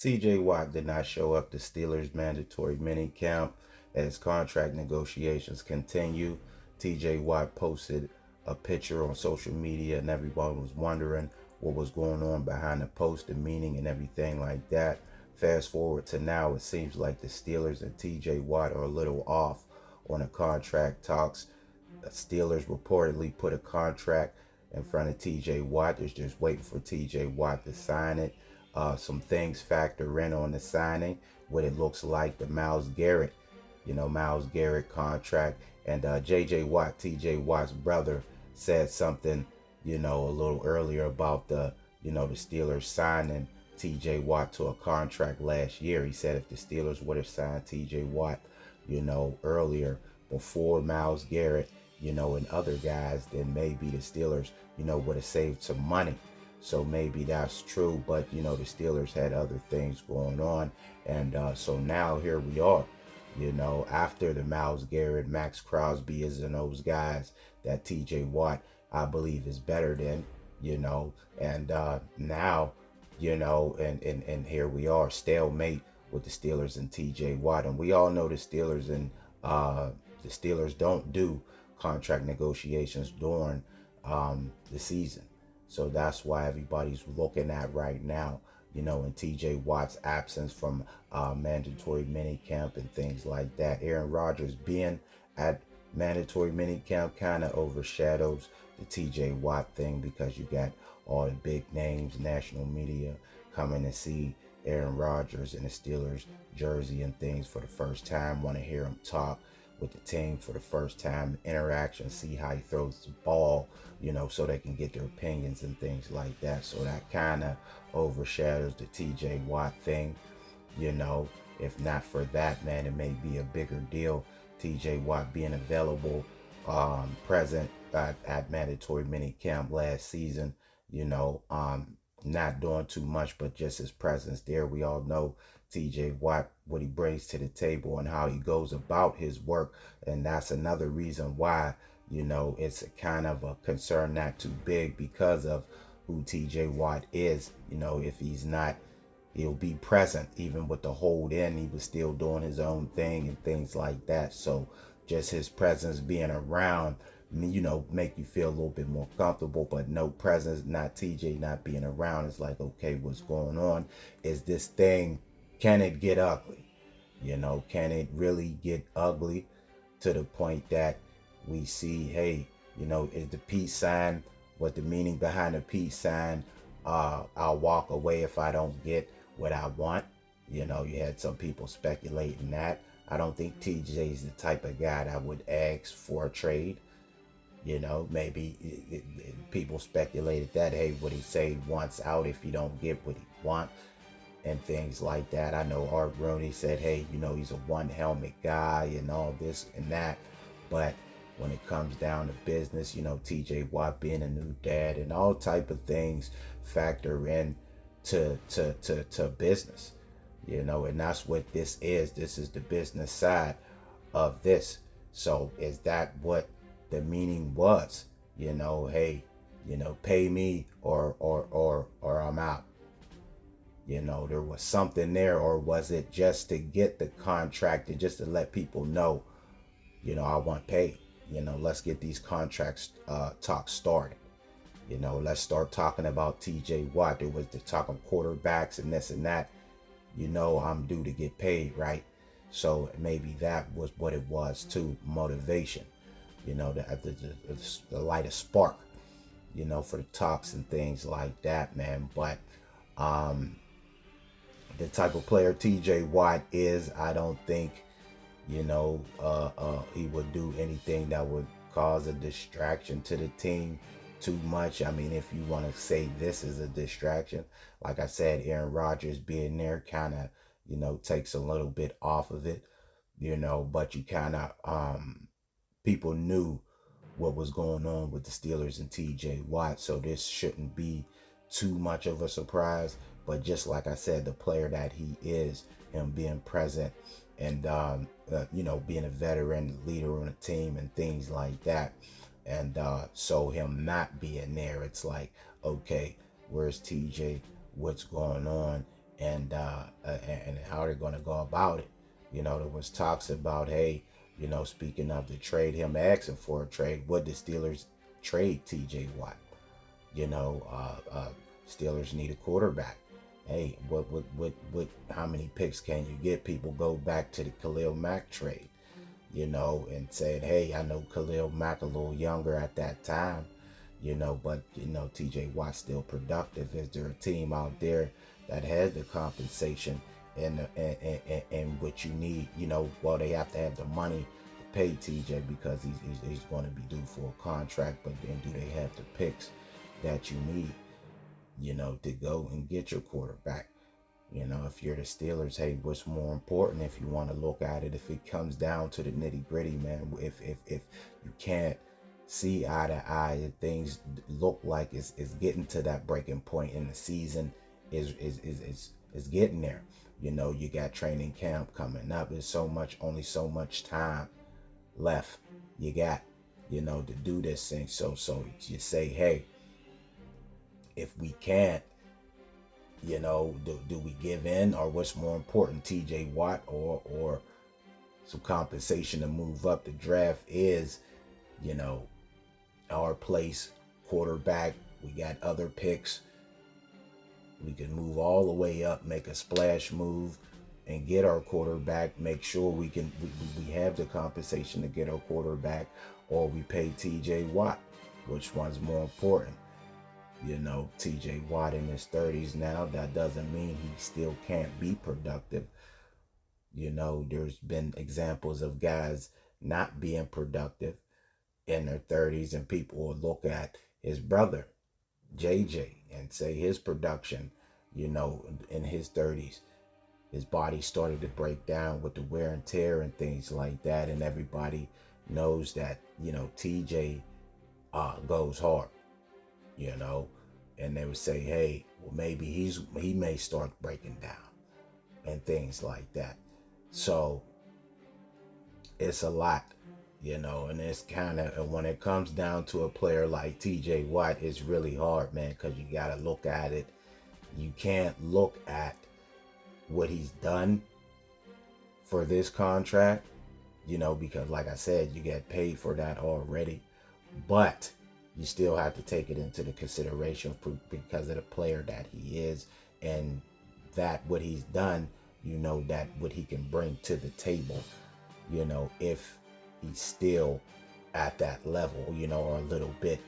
TJ Watt did not show up to Steelers' mandatory minicamp as contract negotiations continue. TJ Watt posted a picture on social media and everyone was wondering what was going on behind the post, the meaning and everything like that. Fast forward to now, it seems like the Steelers and TJ Watt are a little off on the contract talks. The Steelers reportedly put a contract in front of TJ Watt. They're just waiting for TJ Watt to sign it. Some things factor in on the signing, what it looks like, the Myles Garrett, Myles Garrett contract. And JJ Watt, TJ Watt's brother, said something, a little earlier about the Steelers signing TJ Watt to a contract last year. He said if the Steelers would have signed TJ Watt, earlier before Myles Garrett, and other guys, then maybe the Steelers, would have saved some money. So maybe that's true, but the Steelers had other things going on, and so now here we are. After the Myles Garrett, Max Crosby is in those guys that TJ Watt, I believe, is better than. And now, and here we are, stalemate with the Steelers and TJ Watt, and we all know the Steelers don't do contract negotiations during the season. So that's why everybody's looking at right now, in TJ Watt's absence from mandatory minicamp and things like that. Aaron Rodgers being at mandatory minicamp kind of overshadows the TJ Watt thing because you got all the big names, national media coming to see Aaron Rodgers in the Steelers jersey and things for the first time, want to hear him talk with the team for the first time, interaction, see how he throws the ball, so they can get their opinions and things like that. So that kind of overshadows the TJ Watt thing. If not for that, man, it may be a bigger deal. TJ Watt being available, present at mandatory minicamp last season, not doing too much, but just his presence there. We all know TJ Watt, what he brings to the table and how he goes about his work. And that's another reason why, it's a kind of a concern not too big because of who TJ Watt is. If he's not, he'll be present even with the hold in. He was still doing his own thing and things like that. So just his presence being around, make you feel a little bit more comfortable, but no presence, not TJ not being around. It's like, okay, what's going on? Is this thing, can it get ugly? Can it really get ugly to the point that we see, hey, is the peace sign, what the meaning behind the peace sign? I'll walk away if I don't get what I want. You had some people speculating that. I don't think TJ is the type of guy that would ask for a trade. Maybe people speculated that, hey, would he say once out if he don't get what he want and things like that. I know Art Rooney said, hey, he's a one helmet guy and all this and that. But when it comes down to business, TJ Watt being a new dad and all type of things factor in to business, and that's what this is. This is the business side of this. So is that what the meaning was? Hey, pay me or I'm out. There was something there, or was it just to get the contract and just to let people know, I want paid. Let's get these contracts talks started. Let's start talking about TJ Watt. There was the talk of quarterbacks and this and that. I'm due to get paid, right? So maybe that was what it was too, motivation. The light of spark, for the talks and things like that, man. But the type of player TJ Watt is, I don't think, he would do anything that would cause a distraction to the team too much. I mean, if you want to say this is a distraction, like I said, Aaron Rodgers being there kind of, takes a little bit off of it, but you kind of, people knew what was going on with the Steelers and TJ Watt, so this shouldn't be too much of a surprise. But just like I said, the player that he is, him being present and being a veteran leader on a team and things like that, and so him not being there, it's like, okay, where's TJ? What's going on? And and how they're going to go about it. There was talks about, hey, speaking of the trade, him asking for a trade, would the Steelers trade TJ Watt? You know, Steelers need a quarterback. Hey, how many picks can you get? People go back to the Khalil Mack trade, and said, hey, I know Khalil Mack a little younger at that time, but TJ Watt's still productive. Is there a team out there that has the compensation and what you need? Well, they have to have the money to pay TJ because he's going to be due for a contract, but then do they have the picks that you need, to go and get your quarterback? If you're the Steelers, hey, what's more important if you want to look at it? If it comes down to the nitty gritty, man, if you can't see eye to eye, if things look like it's getting to that breaking point in the season, is getting there. You got training camp coming up. There's only so much time left you got, to do this thing. So you say, hey, if we can't, do we give in, or what's more important, TJ Watt or some compensation to move up? The draft is, our place, quarterback. We got other picks. We can move all the way up, make a splash move, and get our quarterback. Make sure we have the compensation to get our quarterback, or we pay TJ Watt. Which one's more important? TJ Watt in his 30s now. That doesn't mean he still can't be productive. There's been examples of guys not being productive in their 30s, and people will look at his brother, JJ, and say his production, in his 30s, his body started to break down with the wear and tear and things like that. And everybody knows that, TJ goes hard. And they would say, hey, well, maybe he may start breaking down and things like that. So it's a lot, and it's kind of, and when it comes down to a player like TJ Watt, it's really hard, man, because you got to look at it. You can't look at what he's done for this contract, because like I said, you get paid for that already, but you still have to take it into the consideration because of the player that he is, and that what he's done, that what he can bring to the table, if he's still at that level, or a little bit,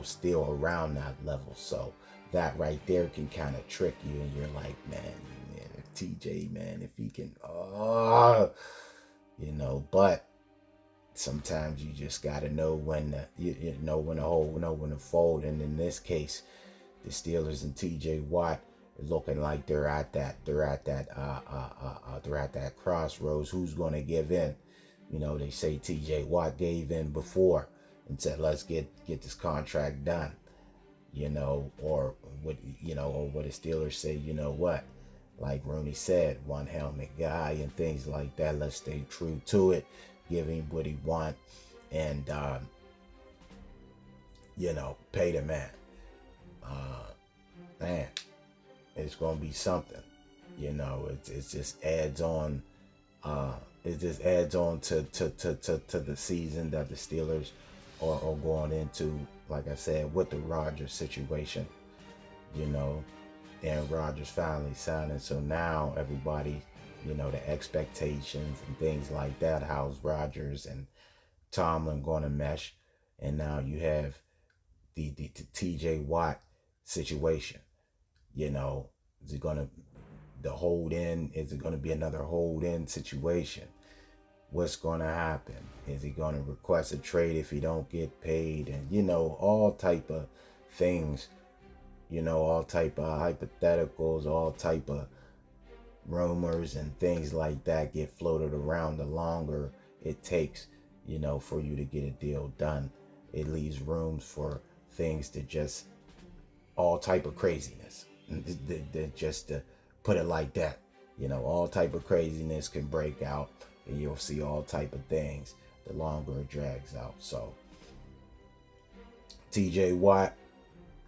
still around that level. So that right there can kind of trick you, and you're like, man, if TJ, man, if he can, but sometimes you just gotta know when to, when to hold, when to fold. And in this case, the Steelers and TJ Watt is looking like they're at that crossroads. Who's gonna give in? They say TJ Watt gave in before and said, let's get this contract done. Or what the Steelers say, what? Like Rooney said, one helmet guy and things like that. Let's stay true to it. Give him what he wants, and pay the man. Man, it's gonna be something. It just adds on. It just adds on to the season that the Steelers are going into. Like I said, with the Rodgers situation, and Rodgers finally signing. So now everybody, the expectations and things like that. How's Rodgers and Tomlin going to mesh? And now you have the TJ Watt situation. Is it going to the hold in? Is it going to be another hold in situation? What's going to happen? Is he going to request a trade if he don't get paid? And all type of things. All type of hypotheticals, all type of rumors and things like that get floated around. The longer it takes, for you to get a deal done, it leaves rooms for things to just all type of craziness. Just to put it like that, all type of craziness can break out, and you'll see all type of things the longer it drags out. So TJ Watt,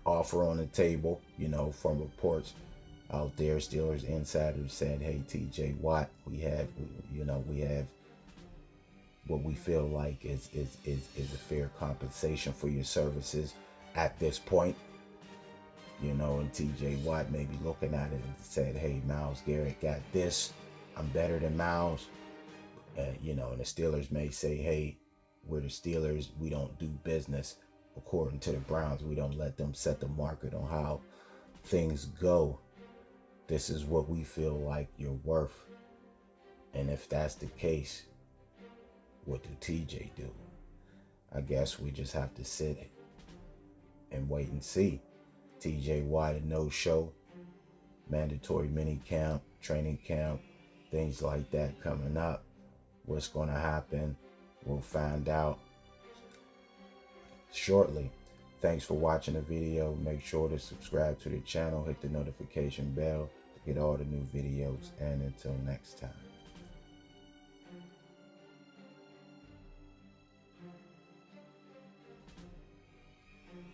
offer on the table, from reports out there. Steelers insiders said, hey, TJ Watt, we have what we feel like is a fair compensation for your services at this point. And TJ Watt may be looking at it and said, hey, Myles Garrett got this. I'm better than Myles. And the Steelers may say, hey, we're the Steelers. We don't do business according to the Browns. We don't let them set the market on how things go. This is what we feel like you're worth. And if that's the case, what do TJ do? I guess we just have to sit and wait and see. TJ Watt, a no-show, mandatory mini camp, training camp, things like that coming up. What's going to happen, we'll find out shortly. Thanks for watching the video. Make sure to subscribe to the channel, hit the notification bell to get all the new videos, and until next time.